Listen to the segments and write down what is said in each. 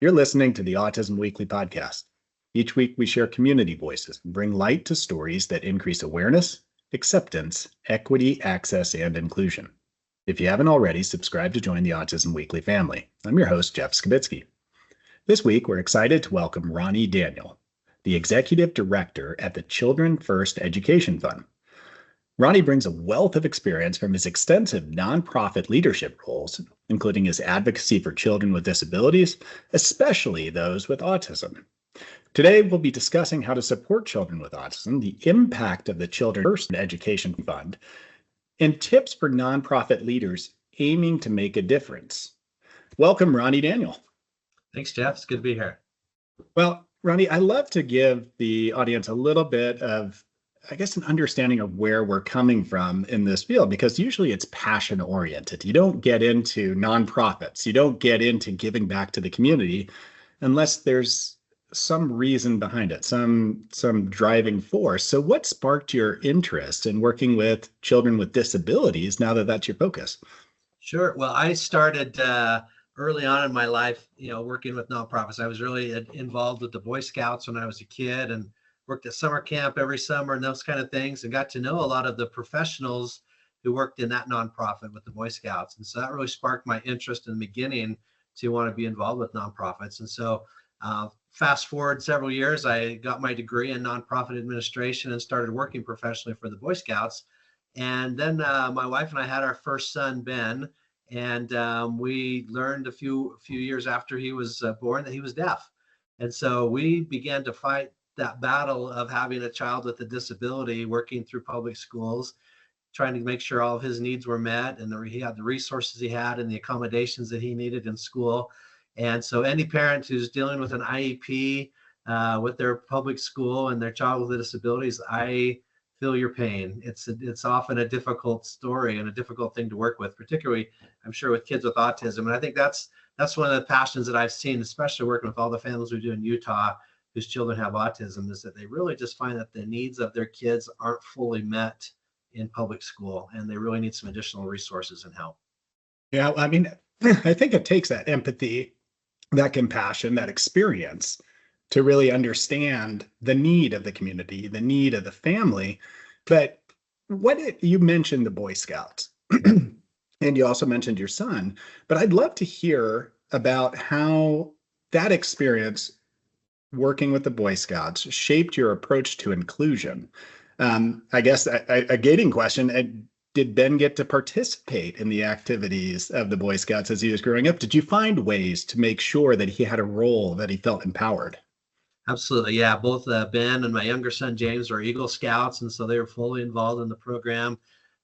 You're listening to the Autism Weekly podcast. Each week, we share community voices and bring light to stories that increase awareness, acceptance, equity, access, and inclusion. If you haven't already, subscribe to join the Autism Weekly family. I'm your host, Jeff Skibitsky. This week, we're excited to welcome Ronnie Daniel, the Executive Director at the Children First Education Fund. Ronnie brings a wealth of experience from his extensive nonprofit leadership roles, including his advocacy for children with disabilities, especially those with autism. Today, we'll be discussing how to support children with autism, the impact of the Children First Education Fund, and tips for nonprofit leaders aiming to make a difference. Welcome, Ronnie Daniel. Thanks, Jeff. It's good to be here. Well, Ronnie, I love to give the audience a little bit of an understanding of where we're coming from in this field, because usually it's passion oriented. You don't get into nonprofits, you don't get into giving back to the community unless there's some reason behind it, some driving force. So what sparked your interest in working with children with disabilities now that that's your focus? Sure. Well, I started early on in my life, working with nonprofits. I was really involved with the Boy Scouts when I was a kid and worked at summer camp every summer and those kind of things, and got to know a lot of the professionals who worked in that nonprofit with the Boy Scouts. And so that really sparked my interest in the beginning to want to be involved with nonprofits. And so fast forward several years, I got my degree in nonprofit administration and started working professionally for the Boy Scouts. And then my wife and I had our first son, Ben, and we learned a few years after he was born that he was deaf. And so we began to fight that battle of having a child with a disability, working through public schools, trying to make sure all of his needs were met and he had the resources he had and the accommodations that he needed in school. And so any parent who's dealing with an IEP with their public school and their child with disabilities, I feel your pain. It's often a difficult story and a difficult thing to work with, particularly, I'm sure, with kids with autism. And I think that's one of the passions that I've seen, especially working with all the families we do in Utah whose children have autism, is that they really just find that the needs of their kids aren't fully met in public school, and they really need some additional resources and help. Yeah, I mean, I think it takes that empathy, that compassion, that experience to really understand the need of the community, the need of the family. But you mentioned the Boy Scouts, and you also mentioned your son, but I'd love to hear about how that experience working with the Boy Scouts shaped your approach to inclusion. I guess a gating question, did Ben get to participate in the activities of the Boy Scouts as he was growing up? Did you find ways to make sure that he had a role that he felt empowered? Absolutely. Yeah. Both Ben and my younger son, James, are Eagle Scouts. And so they were fully involved in the program.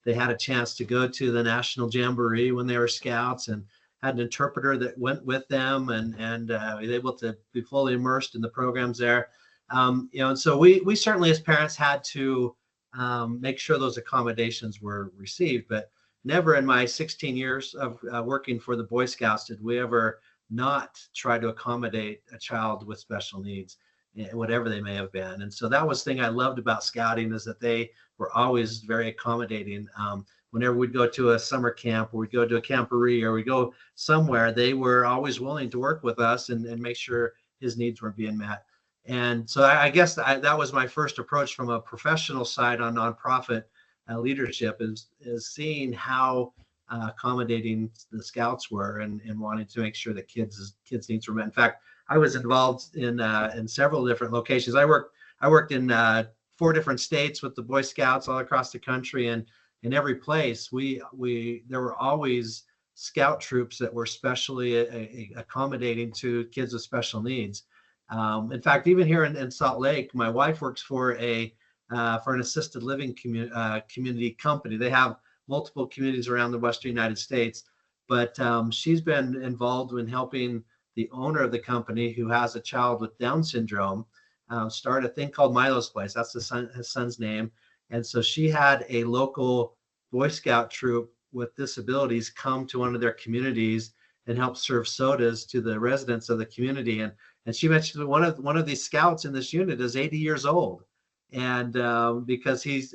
They had a chance to go to the National Jamboree when they were Scouts and had an interpreter that went with them and was able to be fully immersed in the programs there. And so we certainly as parents had to make sure those accommodations were received, but never in my 16 years of working for the Boy Scouts did we ever not try to accommodate a child with special needs, whatever they may have been. And so that was the thing I loved about scouting, is that they were always very accommodating. Whenever we'd go to a summer camp or we'd go to a camporee or we'd go somewhere, they were always willing to work with us and make sure his needs were being met. And so I guess that was my first approach from a professional side on nonprofit leadership, is seeing how accommodating the Scouts were and wanting to make sure that kids' needs were met. In fact, I was involved in several different locations. I worked in 4 different states with the Boy Scouts all across the country, and in every place there were always Scout troops that were specially accommodating to kids with special needs. In fact, even here in Salt Lake, my wife works for an assisted living community company. They have multiple communities around the Western United States, but she's been involved in helping the owner of the company, who has a child with Down syndrome, start a thing called Milo's Place. That's his son's name. And so she had a local Boy Scout troop with disabilities come to one of their communities and help serve sodas to the residents of the community. And she mentioned one of these scouts in this unit is 80 years old. And because he's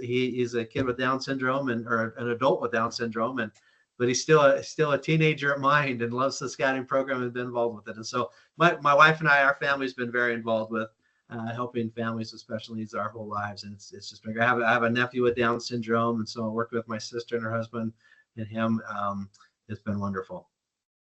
a kid with Down syndrome or an adult with Down syndrome. And but he's still a teenager at mind and loves the scouting program and been involved with it. And so my wife and I, our family's been very involved with helping families with special needs our whole lives. And it's just been great. I have a nephew with Down syndrome. And so I worked with my sister and her husband and him. It's been wonderful.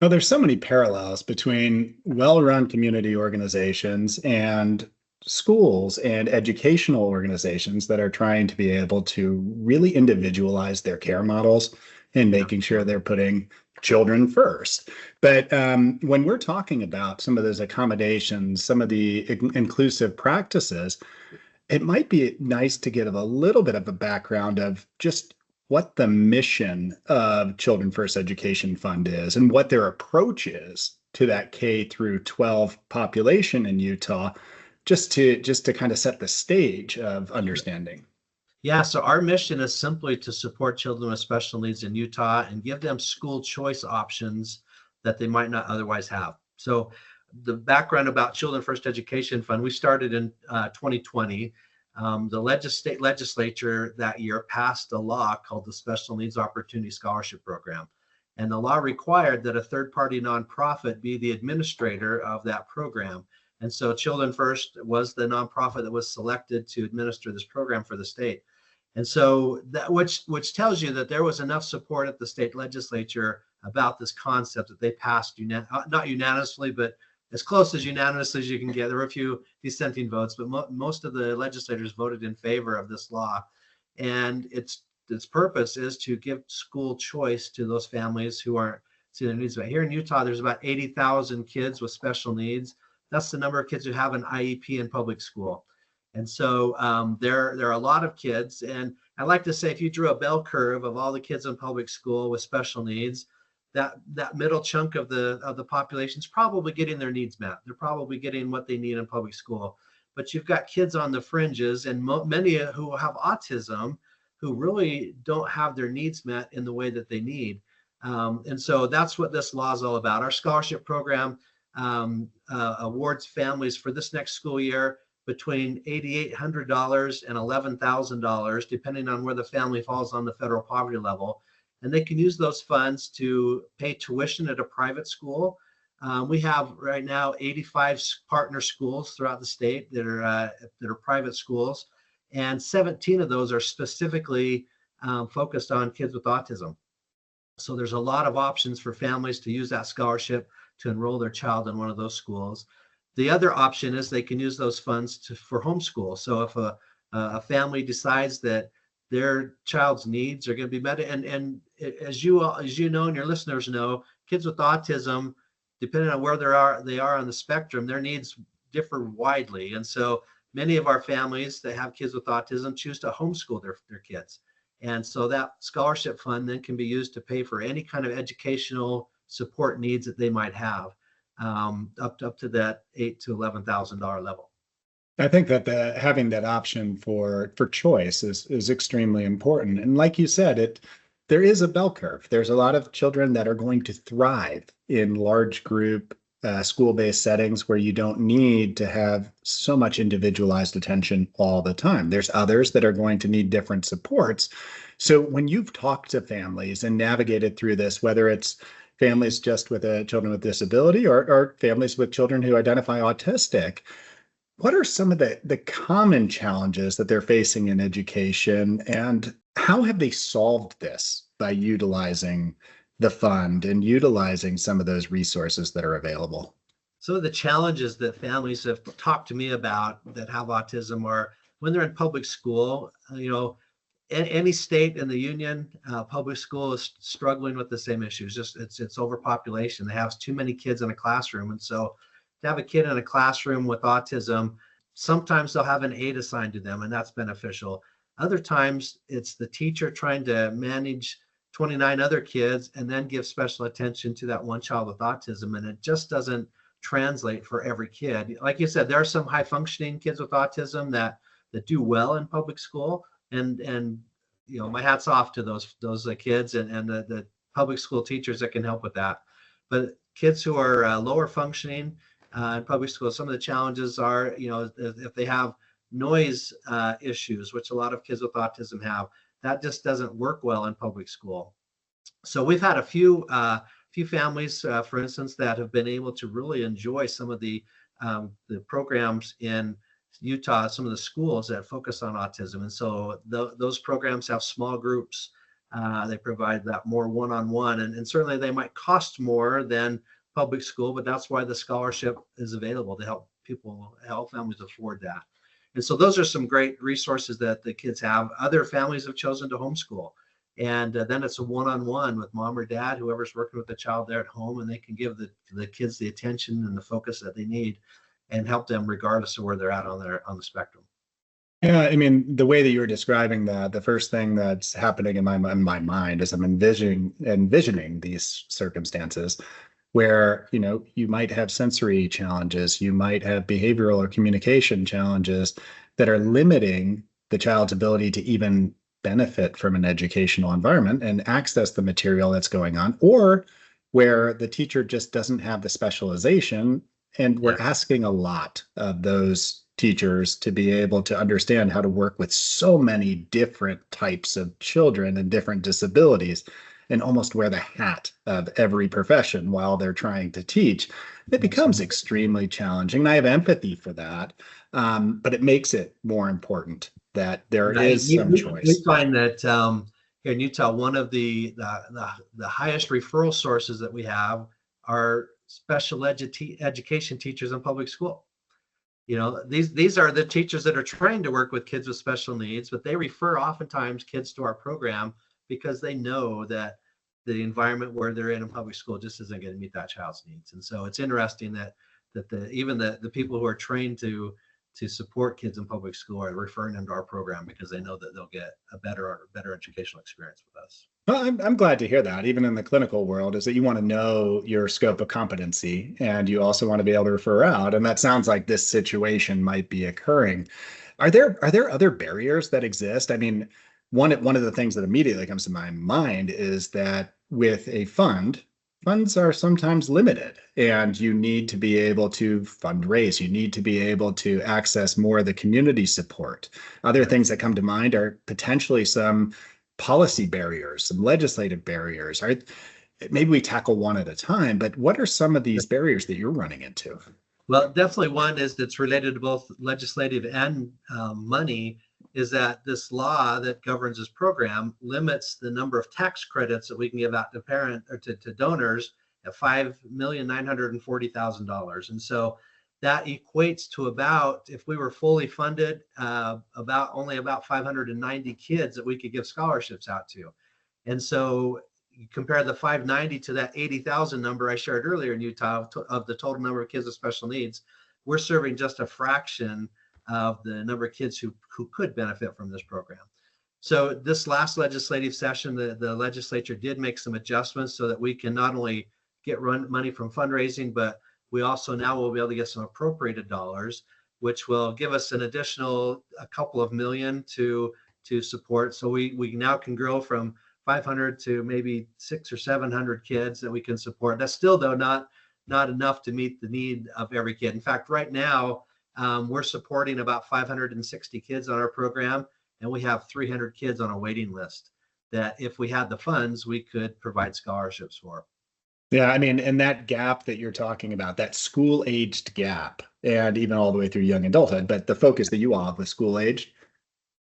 Well, there's so many parallels between well-run community organizations and schools and educational organizations that are trying to be able to really individualize their care models and making sure they're putting children first. But when we're talking about some of those accommodations, some of the inclusive practices, it might be nice to give a little bit of a background of just what the mission of Children First Education Fund is and what their approach is to that K through 12 population in Utah, just to kind of set the stage of understanding. Yeah, so our mission is simply to support children with special needs in Utah and give them school choice options that they might not otherwise have. So the background about Children First Education Fund, we started in 2020. The state legislature that year passed a law called the Special Needs Opportunity Scholarship Program. And the law required that a third-party nonprofit be the administrator of that program. And so Children First was the nonprofit that was selected to administer this program for the state. And so that which tells you that there was enough support at the state legislature about this concept that they passed not unanimously, but as close as unanimous as you can get. There were a few dissenting votes, but most of the legislators voted in favor of this law. And its purpose is to give school choice to those families who aren't seeing their needs met. Here in Utah, there's about 80,000 kids with special needs. That's the number of kids who have an IEP in public school. And so there are a lot of kids. And I like to say, if you drew a bell curve of all the kids in public school with special needs, that middle chunk of the population is probably getting their needs met. They're probably getting what they need in public school. But you've got kids on the fringes and many who have autism who really don't have their needs met in the way that they need. And so that's what this law is all about. Our scholarship program awards families for this next school year between $8,800 and $11,000, depending on where the family falls on the federal poverty level. And they can use those funds to pay tuition at a private school. We have right now 85 partner schools throughout the state that are private schools, and 17 of those are specifically focused on kids with autism. So there's a lot of options for families to use that scholarship to enroll their child in one of those schools. The other option is they can use those funds for homeschool. So if a family decides that their child's needs are going to be met, and as you know and your listeners know, kids with autism, depending on where they are on the spectrum, their needs differ widely. And so many of our families that have kids with autism choose to homeschool their kids. And so that scholarship fund then can be used to pay for any kind of educational support needs that they might have, up to that $8,000 to $11,000 level. I think that having that option for choice is extremely important. And like you said, there is a bell curve. There's a lot of children that are going to thrive in large group school-based settings where you don't need to have so much individualized attention all the time. There's others that are going to need different supports. So when you've talked to families and navigated through this, whether it's families just with children with disability or families with children who identify autistic, what are some of the common challenges that they're facing in education, and how have they solved this by utilizing the fund and utilizing some of those resources that are available? Some of the challenges that families have talked to me about that have autism are when they're in public school. Any state in the union, public school is struggling with the same issues. Just it's overpopulation. They have too many kids in a classroom, and so to have a kid in a classroom with autism, sometimes they'll have an aide assigned to them, and that's beneficial. Other times, it's the teacher trying to manage 29 other kids and then give special attention to that one child with autism, and it just doesn't translate for every kid. Like you said, there are some high functioning kids with autism that do well in public school, and my hat's off to those kids and the public school teachers that can help with that. But kids who are lower functioning in public school, some of the challenges are, if they have noise issues, which a lot of kids with autism have, that just doesn't work well in public school. So we've had a few families, for instance, that have been able to really enjoy some of the programs in Utah, some of the schools that focus on autism. And so those programs have small groups. They provide that more one-on-one, and certainly they might cost more than public school, but that's why the scholarship is available to help families afford that. And so those are some great resources that the kids have. Other families have chosen to homeschool. And then it's a one-on-one with mom or dad, whoever's working with the child there at home, and they can give the kids the attention and the focus that they need and help them regardless of where they're at on the spectrum. Yeah, I mean, the way that you were describing that, the first thing that's happening in my mind is I'm envisioning these circumstances where, you might have sensory challenges, you might have behavioral or communication challenges that are limiting the child's ability to even benefit from an educational environment and access the material that's going on, or where the teacher just doesn't have the specialization. And we're Yeah. asking a lot of those teachers to be able to understand how to work with so many different types of children and different disabilities and almost wear the hat of every profession while they're trying to teach. It becomes extremely challenging. And I have empathy for that. But it makes it more important that there Right. is some We choice. find that here in Utah, one of the highest referral sources that we have are special education teachers in public school. These are the teachers that are trained to work with kids with special needs, but they refer oftentimes kids to our program because they know that the environment where they're in public school just isn't going to meet that child's needs. And so it's interesting that even the people who are trained to support kids in public school are referring them to our program because they know that they'll get a better educational experience with us. Well, I'm glad to hear that, even in the clinical world, is that you want to know your scope of competency and you also want to be able to refer out. And that sounds like this situation might be occurring. Are there other barriers that exist? I mean, one of the things that immediately comes to my mind is that with a funds are sometimes limited, and you need to be able to fundraise. You need to be able to access more of the community support. Other things that come to mind are potentially some policy barriers, some legislative barriers. Maybe we tackle one at a time, but what are some of these barriers that you're running into? Well, definitely one is that's related to both legislative and money is that this law that governs this program limits the number of tax credits that we can give out to parent or to donors at $5,940,000. And so that equates to about, if we were fully funded, about 590 kids that we could give scholarships out to. And so you compare the 590 to that 80,000 number I shared earlier in Utah of the total number of kids with special needs, we're serving just a fraction of the number of kids who could benefit from this program. So this last legislative session, the legislature did make some adjustments so that we can not only get money from fundraising, but we also now will be able to get some appropriated dollars, which will give us an additional a couple of million to support. So we now can grow from 500 to maybe 600 or 700 kids that we can support. That's still, though, not enough to meet the need of every kid. In fact, right now, we're supporting about 560 kids on our program, and we have 300 kids on a waiting list that if we had the funds, we could provide scholarships for. Yeah, I mean, and that gap that you're talking about, that school-aged gap, and even all the way through young adulthood, but the focus that you all have with school-aged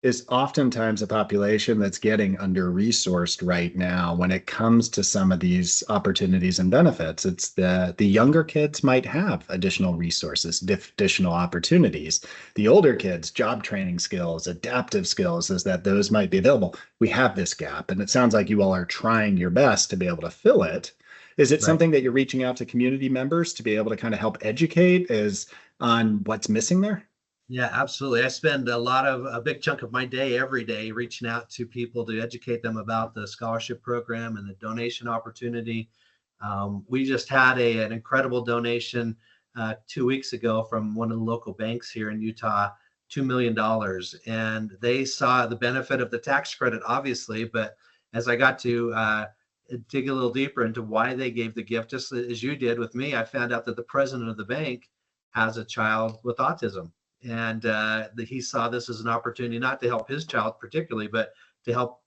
is oftentimes a population that's getting under-resourced right now when it comes to some of these opportunities and benefits. It's the younger kids might have additional resources, additional opportunities. The older kids, job training skills, adaptive skills, is that those might be available. We have this gap, and it sounds like you all are trying your best to be able to fill it. Is it Right. something that you're reaching out to community members to be able to kind of help educate on what's missing there? Yeah, absolutely. I spend a big chunk of my day every day reaching out to people to educate them about the scholarship program and the donation opportunity. We just had an incredible donation 2 weeks ago from one of the local banks here in Utah, $2 million. And they saw the benefit of the tax credit, obviously, but as I got to dig a little deeper into why they gave the gift, just as you did with me, I found out that the president of the bank has a child with autism. And he saw this as an opportunity not to help his child particularly, but to help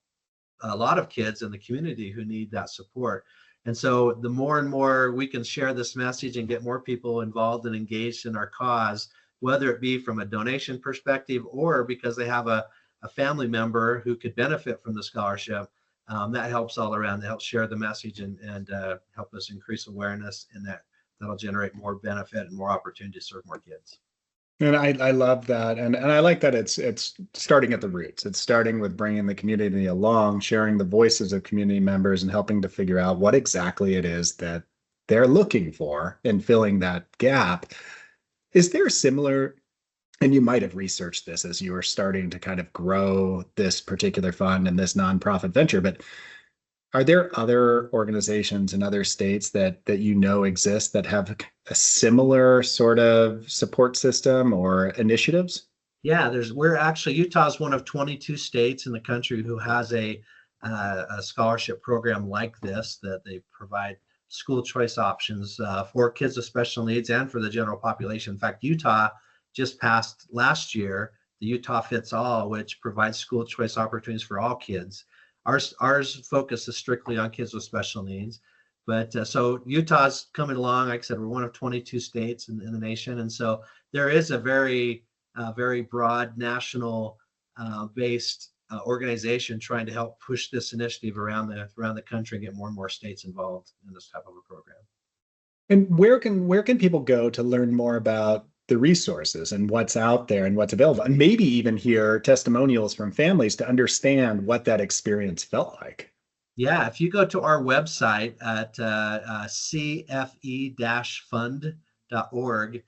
a lot of kids in the community who need that support. And so the more and more we can share this message and get more people involved and engaged in our cause, whether it be from a donation perspective or because they have a family member who could benefit from the scholarship, that helps all around. That helps share the message and help us increase awareness, and that'll generate more benefit and more opportunity to serve more kids. And I love that. And I like that it's starting at the roots. It's starting with bringing the community along, sharing the voices of community members and helping to figure out what exactly it is that they're looking for and filling that gap. Is there a similar, and you might have researched this as you were starting to kind of grow this particular fund and this nonprofit venture, but are there other organizations in other states that you know exist that have a similar sort of support system or initiatives? Yeah, Utah's one of 22 states in the country who has a scholarship program like this, that they provide school choice options for kids with special needs and for the general population. In fact, Utah just passed last year the Utah Fits All, which provides school choice opportunities for all kids. Ours focus is strictly on kids with special needs. But so Utah's coming along. Like I said, we're one of 22 states in the nation. And so there is a very broad national based organization trying to help push this initiative around the country and get more and more states involved in this type of a program. And where can people go to learn more about the resources and what's out there and what's available, and maybe even hear testimonials from families to understand what that experience felt like? Yeah, if you go to our website at cfe-fund.org,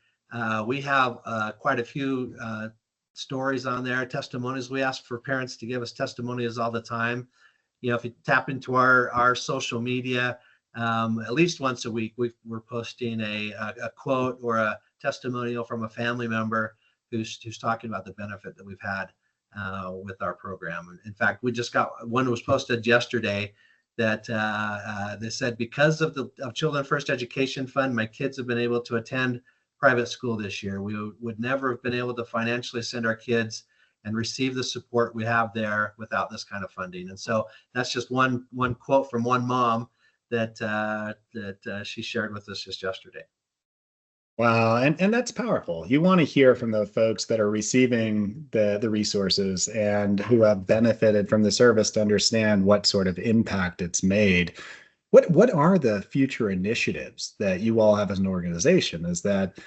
we have quite a few stories on there, testimonies. We ask for parents to give us testimonials all the time. You know, if you tap into our social media, at least once a week, we're posting a quote or a testimonial from a family member who's talking about the benefit that we've had with our program. In fact, we just got one that was posted yesterday that they said, because of Children First Education Fund, my kids have been able to attend private school this year. We would never have been able to financially send our kids and receive the support we have there without this kind of funding. And so that's just one quote from one mom that she shared with us just yesterday. Wow. And that's powerful. You want to hear from the folks that are receiving the resources and who have benefited from the service to understand what sort of impact it's made. What are the future initiatives that you all have as an organization? Is that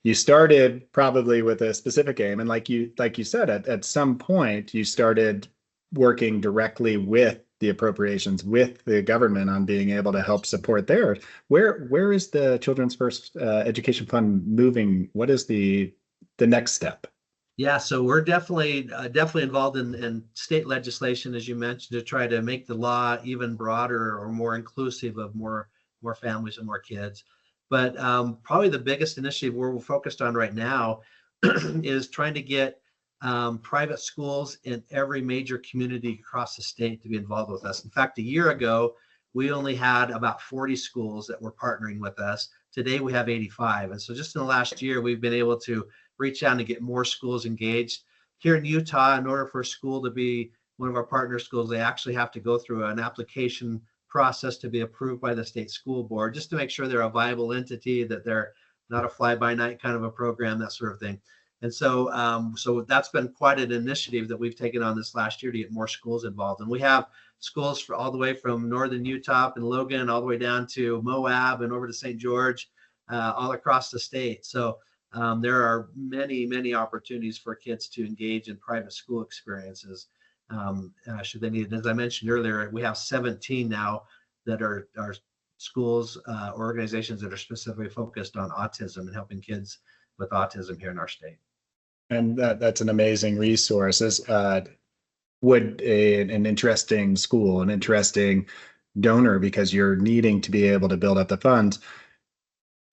you started probably with a specific aim, and like you said, at some point you started working directly with the appropriations with the government on being able to help support there. Where is the Children's First Education Fund moving? What is the next step? Yeah, so we're definitely involved in state legislation, as you mentioned, to try to make the law even broader or more inclusive of more families and more kids. But probably the biggest initiative we're focused on right now is trying to get private schools in every major community across the state to be involved with us. In fact, a year ago, we only had about 40 schools that were partnering with us. Today, we have 85. And so just in the last year, we've been able to reach out and get more schools engaged. Here in Utah, in order for a school to be one of our partner schools, they actually have to go through an application process to be approved by the state school board, just to make sure they're a viable entity, that they're not a fly-by-night kind of a program, that sort of thing. And so, so that's been quite an initiative that we've taken on this last year to get more schools involved. And we have schools for all the way from northern Utah and Logan, all the way down to Moab and over to St. George, all across the state. So there are many opportunities for kids to engage in private school experiences should they need it. As I mentioned earlier, we have 17 now that are schools, organizations that are specifically focused on autism and helping kids with autism here in our state. And that's an amazing resource. Would an interesting school, an interesting donor, because you're needing to be able to build up the funds,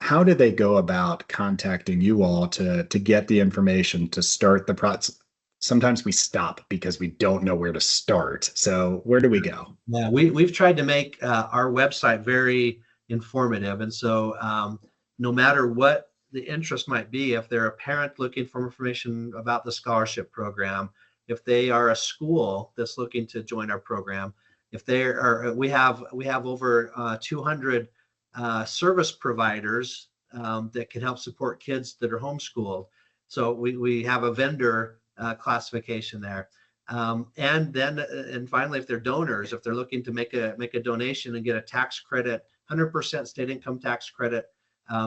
how do they go about contacting you all to get the information to start the process? Sometimes we stop because we don't know where to start. So where do we go? Yeah, we've tried to make our website very informative. And so no matter what the interest might be, if they're a parent looking for information about the scholarship program, if they are a school that's looking to join our program, if there are, we have over 200 service providers that can help support kids that are homeschooled. So we have a vendor classification there. And finally, if they're donors, if they're looking to make a donation and get a tax credit, 100% state income tax credit,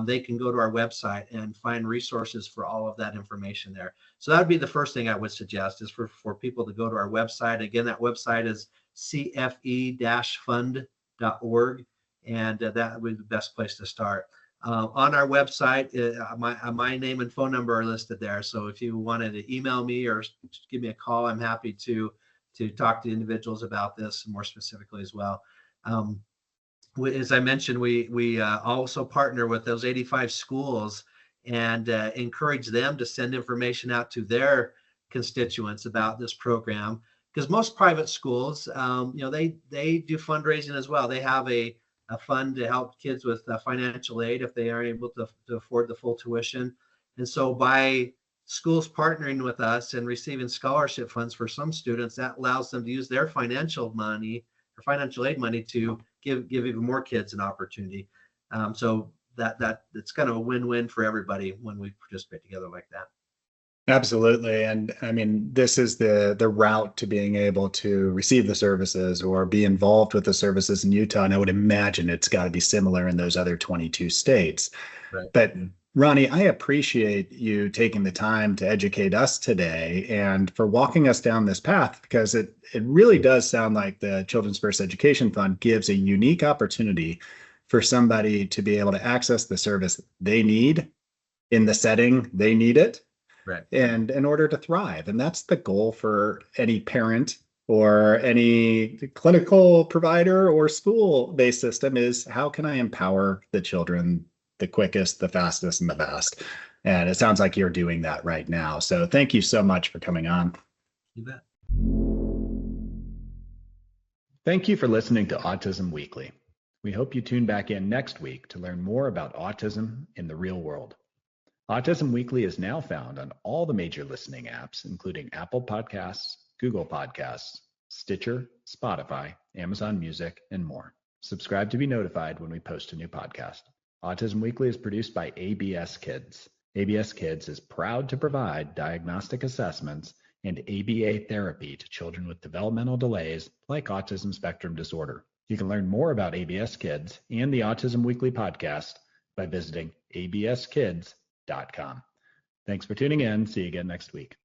they can go to our website and find resources for all of that information there. So that would be the first thing I would suggest, is for people to go to our website. Again, that website is cfe-fund.org, and that would be the best place to start. On our website, my name and phone number are listed there. So if you wanted to email me or give me a call, I'm happy to talk to individuals about this more specifically as well. As I mentioned, we also partner with those 85 schools and encourage them to send information out to their constituents about this program. Because most private schools, they do fundraising as well. They have a fund to help kids with financial aid if they aren't able to afford the full tuition. And so by schools partnering with us and receiving scholarship funds for some students, that allows them to use their financial money or financial aid money to give even more kids an opportunity. So that it's kind of a win-win for everybody when we participate together like that. Absolutely. And I mean, this is the route to being able to receive the services or be involved with the services in Utah. And I would imagine it's got to be similar in those other 22 states. Right. But Ronnie, I appreciate you taking the time to educate us today and for walking us down this path, because it really does sound like the Children's First Education Fund gives a unique opportunity for somebody to be able to access the service they need in the setting they need it. Right. And in order to thrive. And that's the goal for any parent or any clinical provider or school-based system, is how can I empower the children the quickest, the fastest, and the best? And it sounds like you're doing that right now. So thank you so much for coming on. You bet. Thank you for listening to Autism Weekly. We hope you tune back in next week to learn more about autism in the real world. Autism Weekly is now found on all the major listening apps, including Apple Podcasts, Google Podcasts, Stitcher, Spotify, Amazon Music, and more. Subscribe to be notified when we post a new podcast. Autism Weekly is produced by ABS Kids. ABS Kids is proud to provide diagnostic assessments and ABA therapy to children with developmental delays like autism spectrum disorder. You can learn more about ABS Kids and the Autism Weekly podcast by visiting abskids.com. Thanks for tuning in. See you again next week.